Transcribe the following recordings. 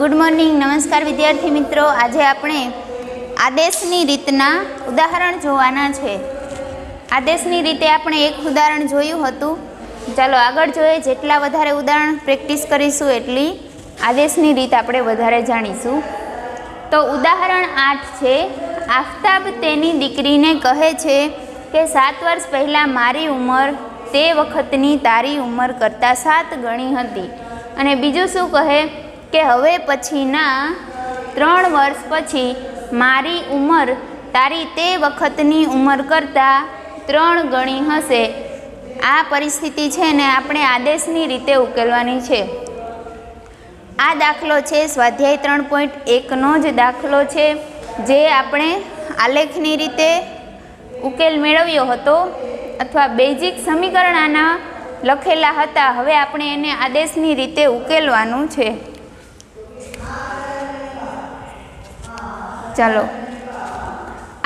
Good morning. नमस्कार विद्यार्थी मित्रों। आज आपणे आदेशनी रीतना उदाहरण जोवाना छे। आदेशनी रीते आपणे एक उदाहरण जोयुं हतुं। चालो आगळ जोईए। जेटला वधारे उदाहरण प्रेक्टिस करीशुं एटली आदेशनी रीत आपणे वधारे जाणीशुं। तो उदाहरण 8 छे। आफताब तेनी दीकरीने कहे छे के 7 वर्ष पहला मारी उमर ते वखतनी तारी उमर करता 7 गणी हती। अने बीजुं शुं कहे के हवे पछीना 3 वर्ष पछी मारी उमर तारी ते वखतनी उमर करता 3 गणी हशे। आ परिस्थिति छे ने आपणे आदेशनी रीते उकेलवानी छे। आ दाखलो छे स्वाध्याय 3.1 नो ज दाखलो छे, जे आपणे आलेखनी रीते उकेल मेळव्यो हतो अथवा बेजिक समीकरण आना लखेला हता। हवे आपणे एने आदेशनी रीते उकेलवानुं छे। चलो,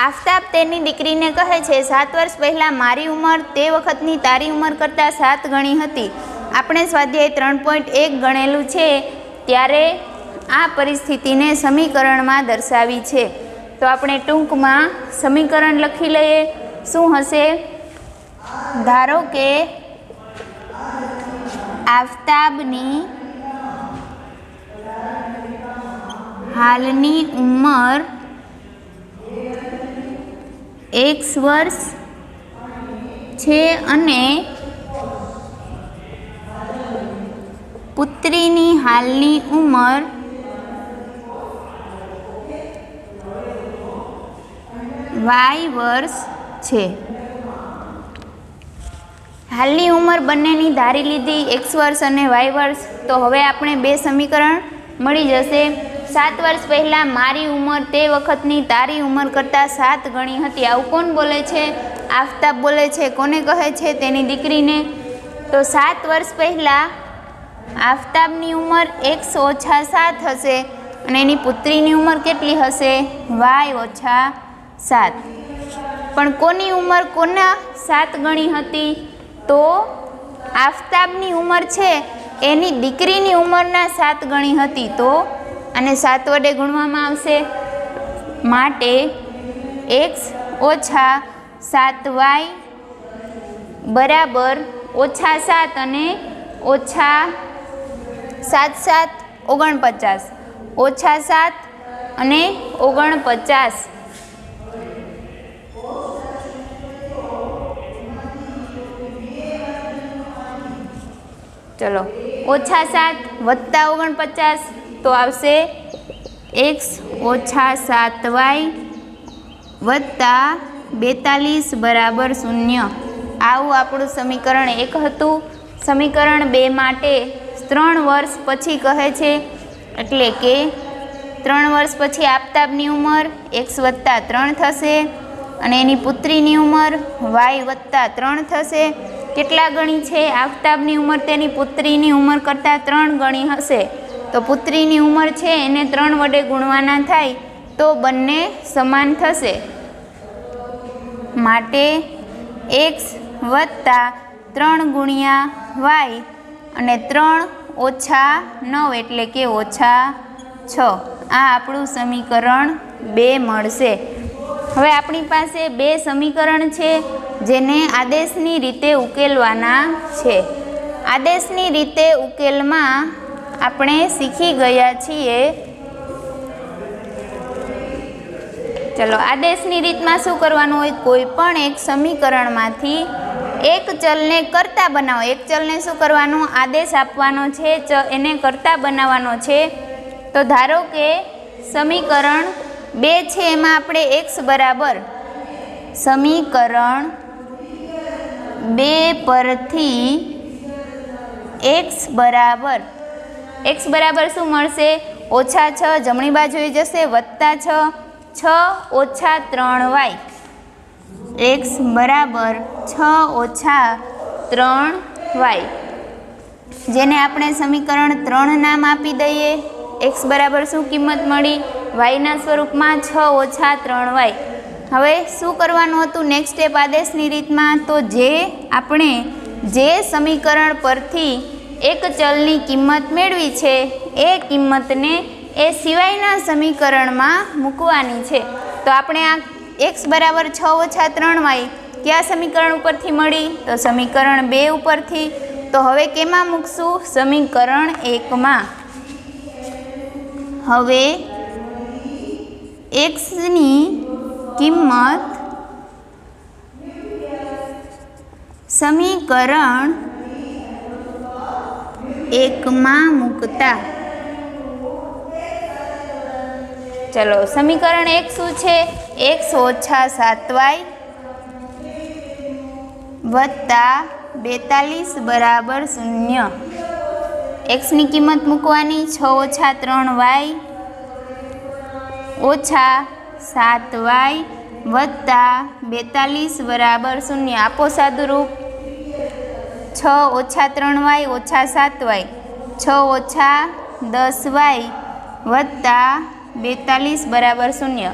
आफताब तेनी दीकरीने कहे छे 7 वर्ष पहला मारी उमर ते वखतनी तारी उमर करता 7 गणी हती। आपणे स्वाध्याय 3.1 गणेलुं छे त्यारे आ परिस्थितिने समीकरणमां दर्शावी छे। तो आपणे टूंकमां समीकरण लखी लईए। शुं हशे? धारो के आफताबनी हालनी उमर x वर्ष छे अने पुत्रीनी हालनी उमर y वर्ष छे। हालनी उमर बंनेनी धारी लीधी x वर्ष अने y वर्ष। तो हवे आपणे बे समीकरण मळी जशे। 7 वर्ष पहला मारी उमर ते वखतनी तारी उमर करता 7 गणी हती। आવું कोण बोले छे? आफताब बोले छे। कोने कहे छे? तेनी दीकरीने। तो 7 वर्ष पहला आफताबनी उमर x - 7 हशे अने एनी पुत्रीनी उमर केटली हशे? y - 7। पण कोनी उमर कोना 7 गणी हती? तो आफताबनी उमर छे एनी दीकरीनी उमरना 7 गणी हती। तो અને 7 વડે ગુણવામાં આવશે, માટે x - 7y બરાબર -7 અને -7 7 49 -7 અને 49। चलो, -7 वत्ता 49 तो आवशे x - 7y वत्ता 42 बराबर 0। आवुं आपणुं समीकरण 1 हतुं। समीकरण 2 माटे 3 वर्ष पछी कहे छे एटले के 3 वर्ष पछी आफताबनी उमर x + 3 थशे अने एनी पुत्रीनी उमर y + 3 थशे। केटला गणी छे? आफताबनी उमर तेनी पुत्रीनी उमर करता 3 गणी हशे। तो पुत्रीनी उमर छे एने 3 वडे गुणवाना थाय तो बंने समान थशे। माटे x + 3 गुणिया y अने 3 - 9 एटले के -6। आ आपणुं समीकरण 2 मळशे। हवे आपणी पासे 2 समीकरण छे जेने आदेशनी रीते उकेलवाना छे। आदेशनी रीते उकेलमां આપણે શીખી ગયા છીએ। ચલો, આદેશની રીતમાં શું કરવાનું હોય? કોઈ પણ એક સમીકરણમાંથી એક ચલને કર્તા બનાવો। એક ચલને શું કરવાનું? આદેશ આપવાનો છે, એને કર્તા બનાવવાનો છે। તો ધારો કે સમીકરણ 2 છે, એમાં આપણે x બરાબર સમીકરણ 2 પરથી x बराबर शू मळशे? -6 जमणी बाजुए जशे +6 6 - 3y। x बराबर 6 - 3y, जेने आपणे समीकरण 3 नाम आपी दईए। x बराबर शू किंमत मळी? y ना स्वरूपमां 6 - 3y। हवे शू करवानुं हतुं नेक्स्ट स्टेप आदेशनी रीतमां? तो जे आपणे जे समीकरण परथी एक चलनी किंमत मेळवी छे ए किंमतने એ સિવાયના સમીકરણમાં મૂકવાની છે. તો આપણે આ x બરાબર 6 - 3y કયા સમીકરણ ઉપરથી મળી? તો સમીકરણ 2 ઉપરથી. તો હવે કેમાં મૂકશું? સમીકરણ 1માં. હવે xની કિંમત સમીકરણ 1માં મૂકતા, ચલો સમીકરણ 1 શું છે? x - 7y વત્તા 42 બરાબર 0. xની કિંમત મૂકવાની 6 - 3y ઓછા 7y વત્તા 42 બરાબર 0. આપો સાદુરૂપ. 6 - 3y ઓછા 7y, 6 - 10y વત્તા 42 બરાબર 0.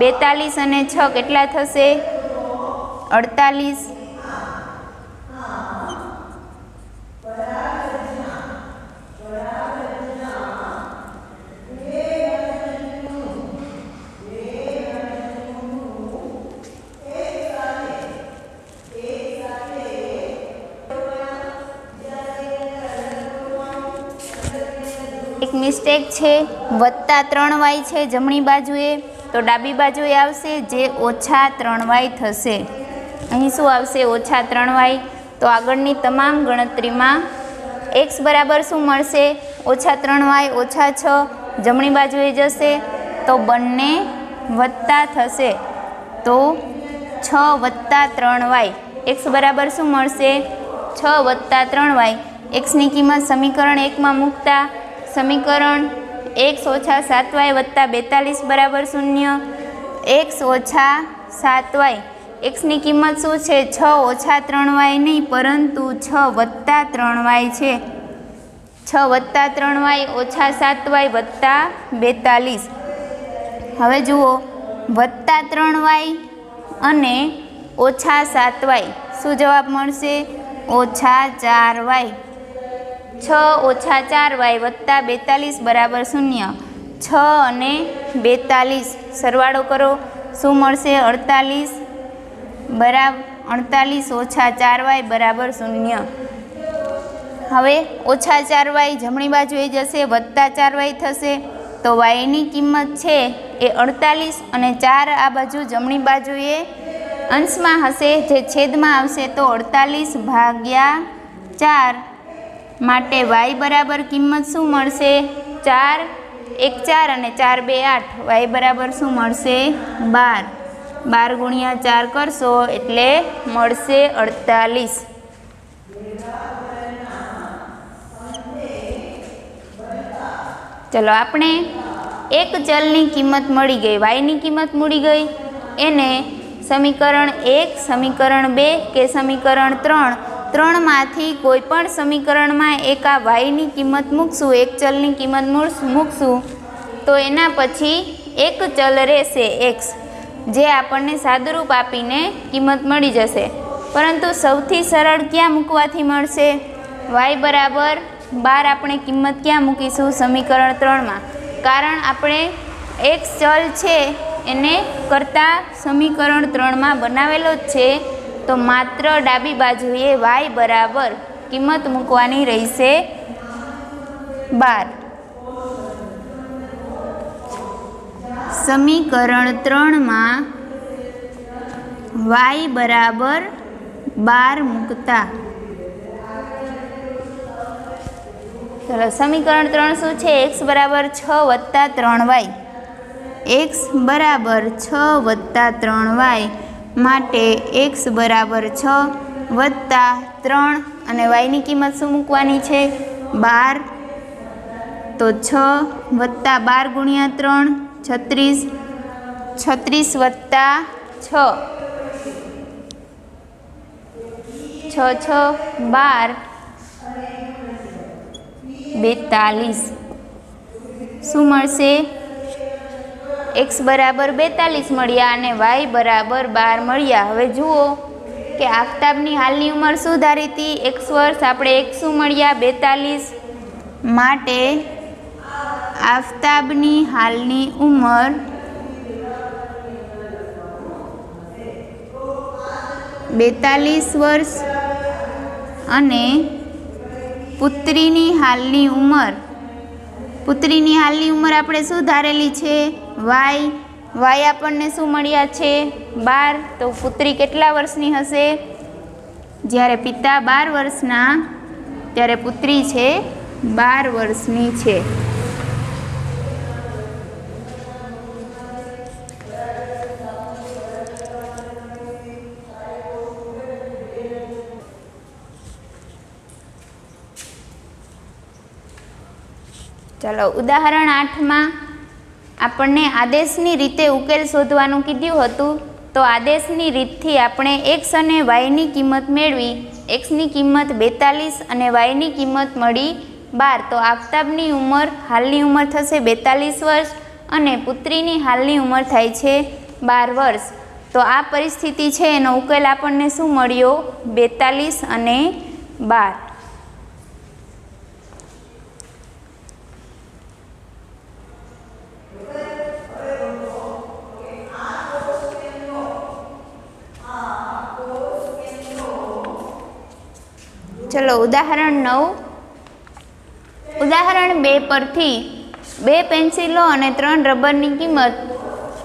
42 અને 6 કેટલા થશે? 48. એક મિસ્ટેક છે, વત્તા 3y છે જમણી બાજુએ, તો ડાબી બાજુએ આવશે જે ઓછા 3y થશે. અહીં શું આવશે? ઓછા 3y. તો આગળની તમામ ગણતરીમાં x બરાબર શું મળશે? ઓછા 3y ઓછા 6 જમણી બાજુએ જશે તો બંને વત્તા થશે. તો 6 વત્તા 3y x બરાબર શું મળશે? 6 વત્તા 3y. xની કિંમત સમીકરણ 1માં મૂકતા સમીકરણ x ઓછા 7y વત્તા 42 બરાબર 0. x ઓછા 7y. xની કિંમત શું છે? 6 ઓછા 3y નહીં, પરંતુ 6 વત્તા 3y છે. 6 વત્તા 3y ઓછા 7y વત્તા 42. હવે જુઓ, વત્તા 3y અને ઓછા 7y શું જવાબ મળશે? ઓછા 4y. 6 ઓછા 4y વત્તા 42 બરાબર 0. 6 અને 42 સરવાળો કરો, શું મળશે? 48 બરાબર 48 ઓછા 4y બરાબર 0. હવે ઓછા 4y જમણી બાજુએ જશે, વત્તા 4y થશે. તો yની કિંમત છે એ 48 અને 4 આ બાજુ જમણી બાજુએ અંશમાં હશે, જે છેદમાં આવશે. તો 48 ભાગ્યા 4 માટે y બરાબર કિંમત શું મળશે? 4 1 4 અને 4 2 8. y બરાબર શું મળશે? 12. 12 ગુણ્યા 4 કરશો એટલે મળશે 48. ચલો આપણે એક ચલની કિંમત મળી ગઈ, yની કિંમત મળી ગઈ. એને સમીકરણ 1, સમીકરણ 2 કે સમીકરણ 3માંથી કોઈ પણ સમીકરણમાં એક આ yની કિંમત મૂકશું, એક ચલની કિંમત મૂકશું, તો એના પછી એક ચલ રહેશે x, જે આપણને સાદુરૂપ આપીને કિંમત મળી જશે. પરંતુ સૌથી સરળ ક્યાં મૂકવાથી મળશે? y બરાબર 12 આપણે કિંમત ક્યાં મૂકીશું? સમીકરણ 3માં. કારણ આપણે એક ચલ છે એને કરતાં સમીકરણ 3માં બનાવેલો જ છે, તો માત્ર ડાબી બાજુએ y બરાબર કિંમત મૂકવાની રહેશે 12. સમીકરણ 3માં y બરાબર 12 મૂકતા, ચલો સમીકરણ 3 શું છે? x બરાબર 6 વત્તા 3y. x બરાબર 6 વત્તા 3y માટે x બરાબર 6 વત્તા 3 અને yની કિંમત શું મૂકવાની છે? 12. તો 6 વત્તા 12 ગુણ્યા 3 36. 36 વત્તા 6 6 6 12 42. શું મળશે? x બરાબર 42 મળ્યા અને y બરાબર 12 મળ્યા. હવે જુઓ કે આફતાબની હાલની ઉંમર શું ધારી હતી? x વર્ષ. આપણે x શું મળ્યા? 42. માટે આફતાબની હાલની ઉંમર 42 વર્ષ અને પુત્રીની હાલની ઉંમર આપણે શું ધારેલી છે? વાય આપણને શું મળ્યા છે? 12. તો પુત્રી કેટલા વર્ષની હશે? જ્યારે પિતા 12 વર્ષના ત્યારે પુત્રી છે 12 વર્ષની છે. ચાલો ઉદાહરણ 8માં આપણને આદેશની રીતે ઉકેલ શોધવાનું કીધું હતું. તો આદેશની રીતથી આપણે x અને y કિંમત મેળવી. xની કિંમત 42 અને yની કિંમત મળી 12. તો આફતાબની હાલની ઉંમર થશે 42 વર્ષ અને પુત્રીની હાલની ઉંમર થાય છે 12 વર્ષ. તો આ પરિસ્થિતિ છે એનો ઉકેલ આપણને શું મળ્યો? 42 અને 12. ચલો ઉદાહરણ 9. ઉદાહરણ 2 પરથી 2 પેન્સિલો અને 3 રબરની કિંમત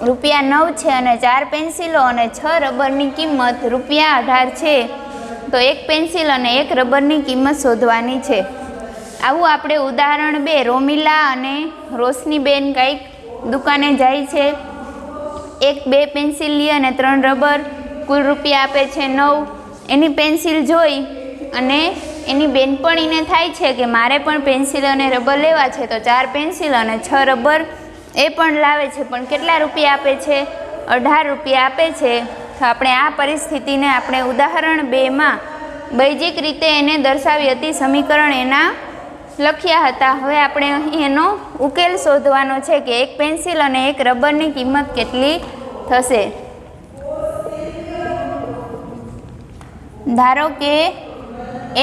₹9 છે અને 4 પેન્સિલો અને 6 રબરની કિંમત ₹18 છે. તો 1 પેન્સિલ અને 1 રબરની કિંમત શોધવાની છે. આવું આપણે ઉદાહરણ 2 રોમિલા અને રોશનીબેન કંઈક દુકાને જાય છે. 2 પેન્સિલ લે અને 3 રબર, કુલ રૂપિયા આપે છે 9. એની પેન્સિલ જોઈ અને એની બેનપણીને થાય છે કે મારે પણ પેન્સિલ અને રબર લેવા છે. તો 4 પેન્સિલ અને 6 રબર એ પણ લાવે છે, પણ કેટલા રૂપિયા આપે છે? 18 રૂપિયા આપે છે. તો આપણે આ પરિસ્થિતિને આપણે ઉદાહરણ 2માં બૈજિક રીતે એને દર્શાવી હતી, સમીકરણ એના લખ્યા હતા. હવે આપણે અહીં એનો ઉકેલ શોધવાનો છે કે 1 પેન્સિલ અને 1 રબરની કિંમત કેટલી થશે. ધારો કે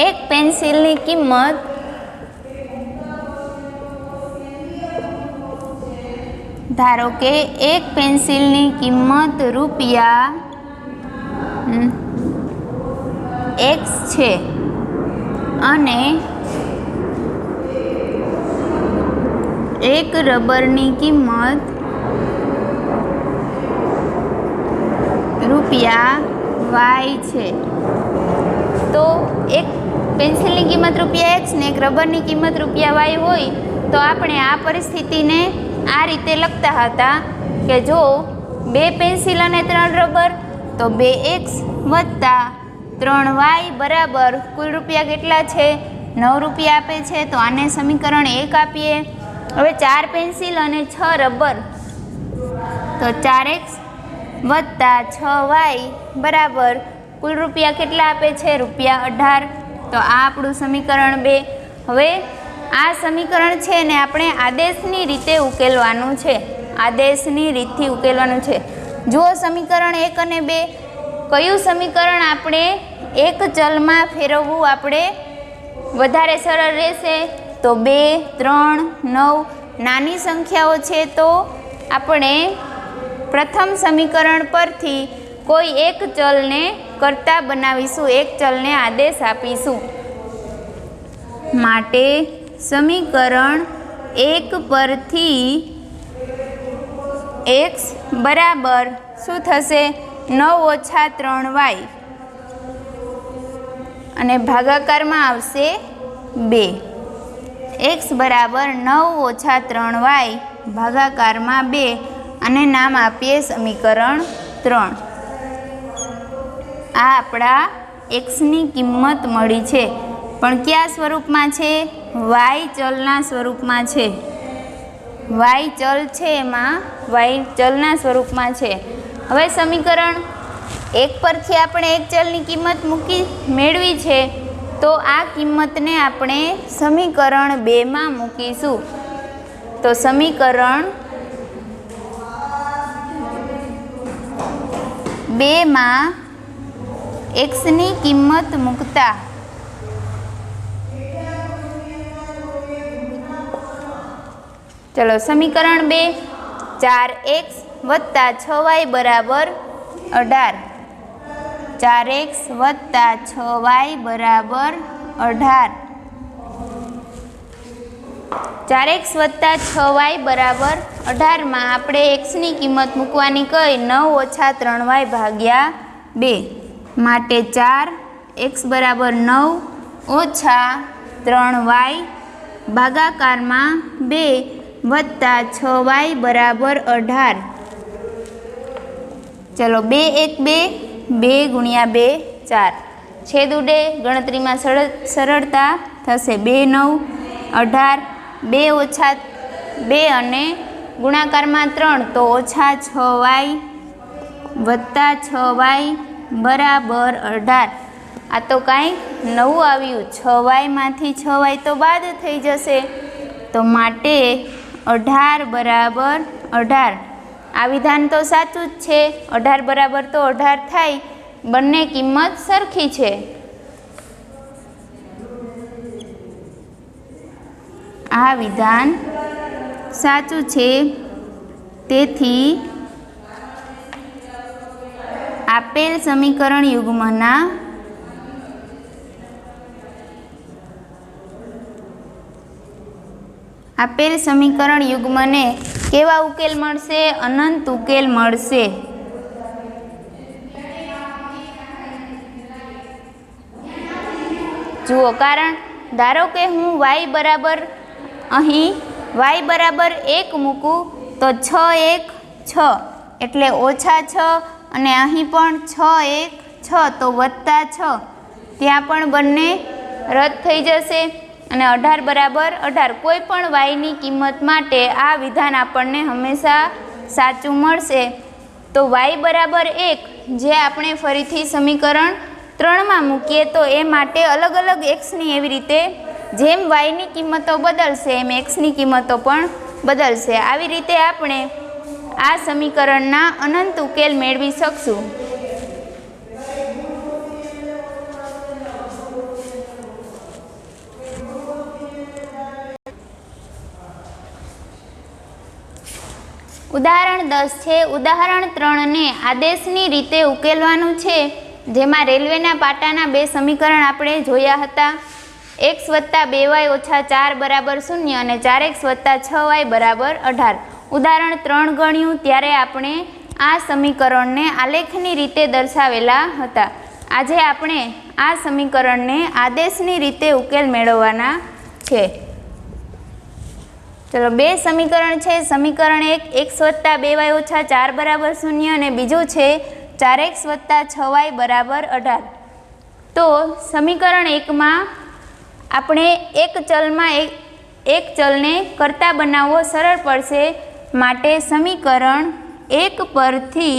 1 પેન્સિલની કિંમત રૂપિયા x છે અને 1 રબરની કિંમત રૂપિયા y છે. તો 1 પેન્સિલની કિંમત રૂપિયા x ને 1 રબરની કિંમત રૂપિયા y હોય તો આપણે આ પરિસ્થિતિને આ રીતે લખતા હતા કે જો 2 પેન્સિલ અને 3 રબર તો 2x વત્તા 3y બરાબર કુલ રૂપિયા કેટલા છે? 9 રૂપિયા આપે છે. તો આને સમીકરણ 1 આપીએ. હવે 4 પેન્સિલ અને 6 રબર તો 4x વત્તા 6y બરાબર કુલ રૂપિયા કેટલા આપે છે? રૂપિયા 18. તો આ આપણું સમીકરણ 2. હવે આ સમીકરણ છે ને આપણે આદેશની રીતે ઉકેલવાનું છે. આદેશની રીતથી ઉકેલવાનું છે. જુઓ સમીકરણ 1 અને 2. કયું સમીકરણ આપણે એક ચલમાં ફેરવવું આપણે વધારે સરળ રહેશે? તો 2, 3, 9 નાની સંખ્યાઓ છે તો આપણે પ્રથમ સમીકરણ પરથી કોઈ એક ચલને કર્તા બનાવીશું, એક ચલને આદેશ આપીશું. માટે સમીકરણ 1 પરથી x બરાબર શું થશે? 9 - 3y અને ભાગાકારમાં આવશે 2. x બરાબર 9 - 3y ભાગાકારમાં 2 અને નામ આપીએ સમીકરણ 3. આ આપણા xની કિંમત મળી છે, પણ કયા સ્વરૂપમાં છે? y ચલના સ્વરૂપમાં છે. y ચલ છે એમાં y ચલના સ્વરૂપમાં છે. હવે સમીકરણ 1 પરથી આપણે એક ચલની કિંમત મેળવી છે તો આ કિંમતને આપણે સમીકરણ 2માં મૂકીશું. તો સમીકરણ 2માં xની કિંમત મૂકતા चलो समीकरण 2, 4x वत्ता 6y बराबर 18। 4x वत्ता 6y बराबर 18। 4x वत्ता 6y बराबर 18 में आपणे x नी किंमत मूकवानी कई 9 ओछा 3y भाग्या 2 माटे 4x बराबर 9 ओछा 3y भागाकार में 2 वत्ता 6y बराबर 18। चलो 2 1 2 2 गुणिया 2 4 छेद उडे गणतरी में सरलता थशे 2 9 18 2 ओछा 2 अने गुणाकार में 3 तो ओछा 6y वत्ता 6y बराबर 18। आ तो कांई नवुं आव्युं 6y मांथी 6y तो बाद थई जशे तो माटे 18 बराबर 18। आ विधान तो साचुं ज छे 18 बराबर तो 18 थाय बंने किंमत सरखी छे। आ विधान साचुं छे तेथी आपेल समीकरण युग्मना आपेल समीकरण युग्मने केवा उकेल मळशे? अनंत उकेल मळशे। जुओ कारण धारो के हूँ y बराबर अहीं y बराबर 1 मूकूँ तो 6 1 6 एटले ओछा 6 अने अहीं पण 6 1 6 तो वत्ता 6 त्यां पण बंने रद्द थई जशे अने 18 बराबर 18। कोई पण y नी किंमत माटे आ विधान आपणने हमेशा साचुं मळशे। तो y बराबर 1 जे आपणे फरीथी समीकरण 3 में मूकीए तो ए माटे अलग अलग x नी एवी रीते जेम y नी किंमतो बदलशे एम x नी किंमतो पण बदलशे। आवी रीते आपणे आ समीकरणना अनंत उकेल मेळवी शकशुं। उदाहरण 10 छे। उदाहरण 3 ने आदेशनी रीते उकेलवानुं छे जेमां रेलवेना पाटाना 2 समीकरण आपणे जोया हता। x वत्ता 2y ओछा 4 बराबर 0 अने 4x वत्ता 6y बराबर 18। उदाहरण 3 गण्युं त्यारे आपणे आ समीकरणने आलेखनी रीते दर्शावेला हता। आजे आपणे आ समीकरणने आदेशनी रीते उकेल मेळववाना छे। चलो 2 समीकरण छे। समीकरण 1 x वत्ता 2y ओछा 4 बराबर 0 अने बीजुं छे 4x वत्ता 6y बराबर 18। तो समीकरण 1 में आपणे एक चल में एक चलने करता बनाववो सरळ पड़शे माटे समीकरण 1 परथी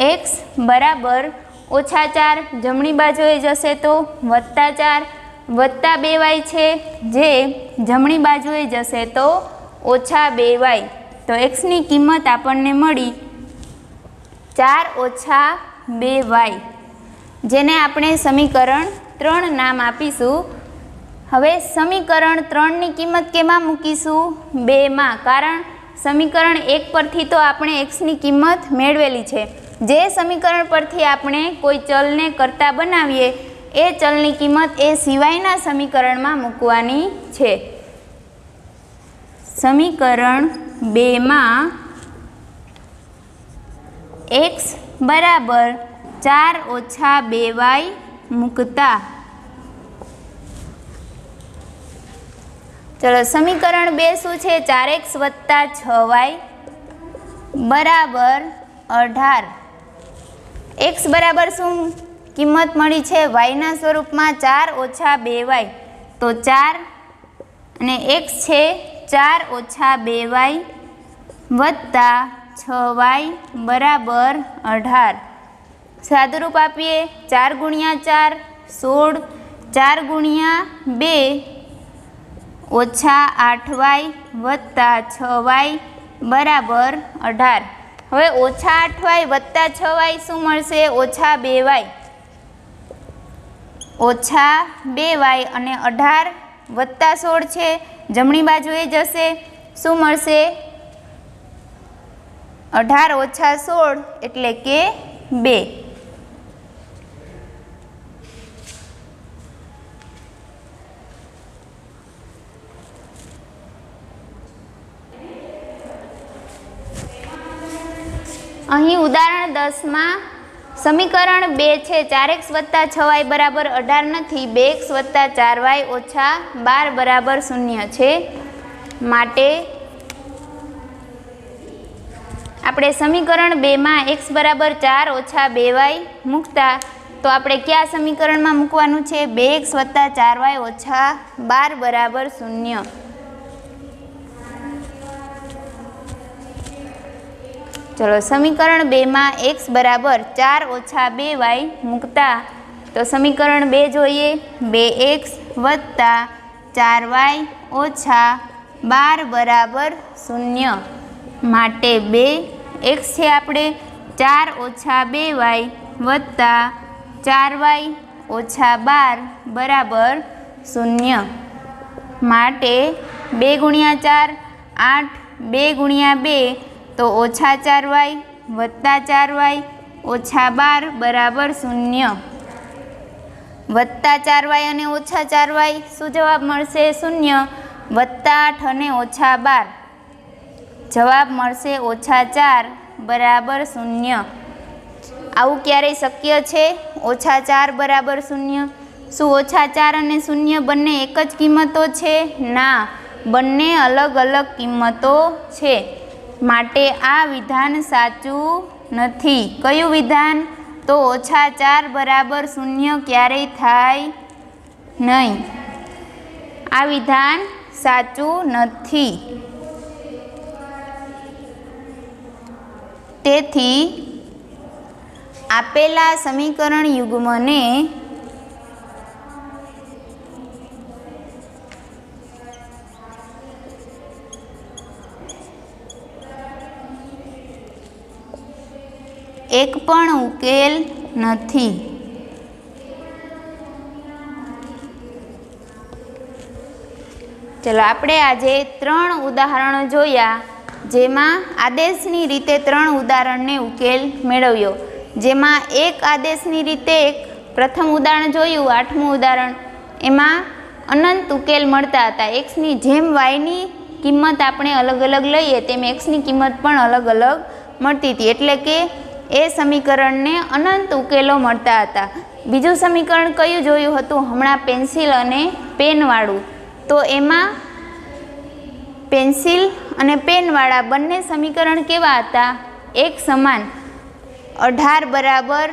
x बराबर ओछा 4 जमणी बाजुए जशे तो वत्ता 4 वत्ता 2y छे जे जमणी बाजुए जशे तो ओछा 2y। तो x नी किंमत आपणने मळी 4 ओछा 2y जेने आपणे समीकरण 3 नाम आपीशुं। हवे समीकरण 3 नी किंमत केमां मूकीशुं? 2 मां, कारण समीकरण 1 परथी तो आपणे x नी किंमत मेळवेली छे। जे समीकरण परथी आपणे कोई चलने करता बनावीए ए चलनी किंमत ए सिवायना समीकरण में मूकवानी छे। समीकरण 2 में x बराबर 4 ओछा 2y मूकता चलो समीकरण 2 शू छे? 4x वत्ता 6y बराबर 18। x बराबर शू किंमत मळी छे? y ना स्वरूप में 4 ओछा 2y तो 4 अने x छे 4 ओछा 2y वत्ता 6y बराबर 18। सादुरूप आपीए 4 गुणिया 4 16 4 गुणिया 2 ओछा 8y वत्ता 6y बराबर 18। हवे ओछा 8y वत्ता 6y शू मळशे? ओछा 2y ओछा 2y अने 18 વત્તા 16 છે, જમણી બાજુએ જશે, શું મળશે? 18 ઓછા 16 એટલે કે 2. અહીં ઉદાહરણ 10માં સમીકરણ 2 છે 4x વત્તા 6y બરાબર 18 નથી, 2x વત્તા 4y ઓછા 12 બરાબર 0 છે. માટે આપણે સમીકરણ 2માં x બરાબર 4 ઓછા 2y મૂકતા તો આપણે કયા સમીકરણમાં મૂકવાનું છે? 2x વત્તા 4y ઓછા 12 બરાબર 0. ચલો સમીકરણ 2માં x બરાબર 4 ઓછા 2y મૂકતા તો સમીકરણ 2 જોઈએ. 2x વત્તા 4y ઓછા 12 બરાબર 0. માટે 2x છે આપણે 4 ઓછા 2y વત્તા 4y ઓછા 12 બરાબર 0. માટે 2 ગુણ્યા 4 8, 2 ગુણ્યા 2 તો ઓછા 4y વત્તા 4y ઓછા 12 બરાબર 0. વત્તા 4y અને ઓછા 4y શું જવાબ મળશે? 0. વત્તા 8 અને ઓછા 12 જવાબ મળશે ઓછા 4 બરાબર 0. આવું ક્યારેય શક્ય છે? ઓછા 4 બરાબર 0. શું ઓછા 4 અને 0 બંને એક જ કિંમતો છે? ના, બંને અલગ અલગ કિંમતો છે. માટે આ વિધાન સાચું નથી. કયું વિધાન? તો ઓછા 4 બરાબર 0 ક્યારેય થાય નહીં. આ વિધાન સાચું નથી. તેથી આપેલા સમીકરણ યુગ્મને એક પણ ઉકેલ નથી. ચલો આપણે આજે 3 ઉદાહરણો જોયા, જેમાં આદેશની રીતે 3 ઉદાહરણને ઉકેલ મેળવ્યો. જેમાં એક આદેશની રીતે પ્રથમ ઉદાહરણ જોયું, 8મું ઉદાહરણ, એમાં અનંત ઉકેલ મળતા હતા. એક્સની જેમ વાયની કિંમત આપણે અલગ અલગ લઈએ તેમ એક્સની કિંમત પણ અલગ અલગ મળતી હતી. એટલે કે એ સમીકરણને અનંત ઉકેલો મળતા હતા. બીજું સમીકરણ કયું જોયું હતું? હમણાં પેન્સિલ અને પેનવાળું. તો એમાં પેન્સિલ અને પેનવાળા બંને સમીકરણ કેવા હતા? એક સમાન. 18 બરાબર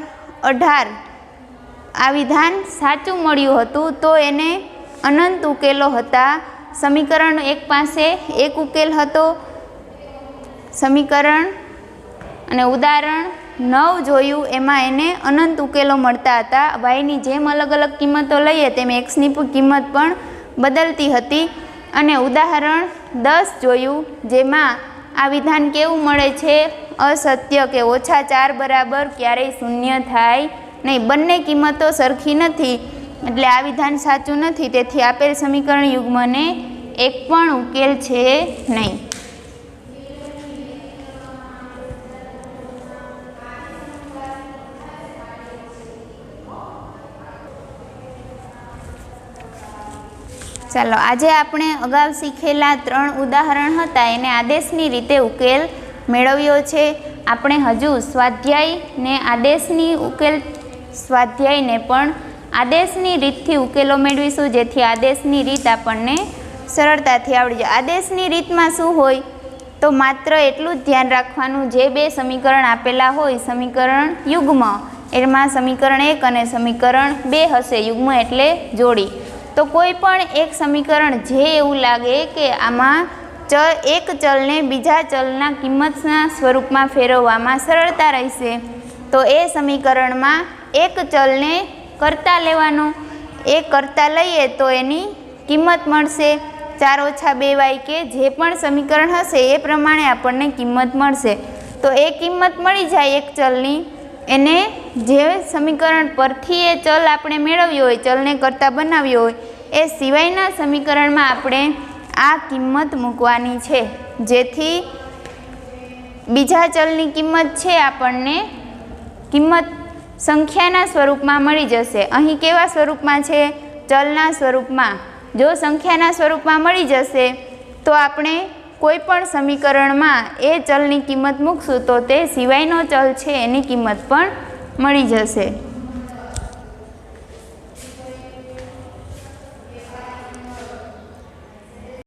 18 આ વિધાન સાચું મળ્યું હતું, તો એને અનંત ઉકેલો હતા. સમીકરણ 1 પાસે એક ઉકેલ હતો. સમીકરણ અને ઉદાહરણ 9 જોયું, એમાં એને અનંત ઉકેલો મળતા હતા. વાયની જેમ અલગ અલગ કિંમતો લઈએ તેમ એક્સની કિંમત પણ બદલતી હતી. અને ઉદાહરણ 10 જોયું, જેમાં આ વિધાન કેવું મળે છે? અસત્ય, કે ઓછા 4 બરાબર ક્યારેય 0 થાય નહીં. બંને કિંમતો સરખી નથી, એટલે આ વિધાન સાચું નથી. તેથી આપેલ સમીકરણ યુગ્મને એક પણ ઉકેલ છે નહીં. ચાલો આજે આપણે અગાઉ શીખેલા 3 ઉદાહરણ હતા એને આદેશની રીતે ઉકેલ મેળવ્યો છે. આપણે હજુ સ્વાધ્યાયને આદેશની ઉકેલ સ્વાધ્યાયને પણ આદેશની રીતથી ઉકેલો મેળવીશું, જેથી આદેશની રીત આપણને સરળતાથી આવડી જાય. આદેશની રીતમાં શું હોય? તો માત્ર એટલું જ ધ્યાન રાખવાનું, જે 2 સમીકરણ આપેલા હોય સમીકરણ યુગ્મ, એમાં સમીકરણ 1 અને સમીકરણ 2 હશે. યુગ્મ એટલે જોડી. તો કોઈ પણ એક સમીકરણ જે એવું લાગે કે આમાં એક ચલને બીજા ચલના કિંમતના સ્વરૂપમાં ફેરવવામાં સરળતા રહેશે, તો એ સમીકરણમાં એક ચલને કરતા લેવાનો. એ કરતા લઈએ તો એની કિંમત મળશે 4 ઓછા 2y, કે જે પણ સમીકરણ હશે એ પ્રમાણે આપણને કિંમત મળશે. તો એ કિંમત મળી જાય એક ચલની, એને જે સમીકરણ પરથી એ ચલ આપણે મેળવ્યો હોય, ચલને કરતા બનાવ્યો હોય, એ સિવાયના સમીકરણમાં આપણે આ કિંમત મૂકવાની છે, જેથી બીજા ચલની કિંમત છે આપણને કિંમત સંખ્યાના સ્વરૂપમાં મળી જશે. અહીં કેવા સ્વરૂપમાં છે? ચલના સ્વરૂપમાં. જો સંખ્યાના સ્વરૂપમાં મળી જશે તો આપણે કોઈ પણ સમીકરણમાં એ ચલની કિંમત મૂકશું તો તે સિવાયનો ચલ છે એની કિંમત પણ મળી જશે.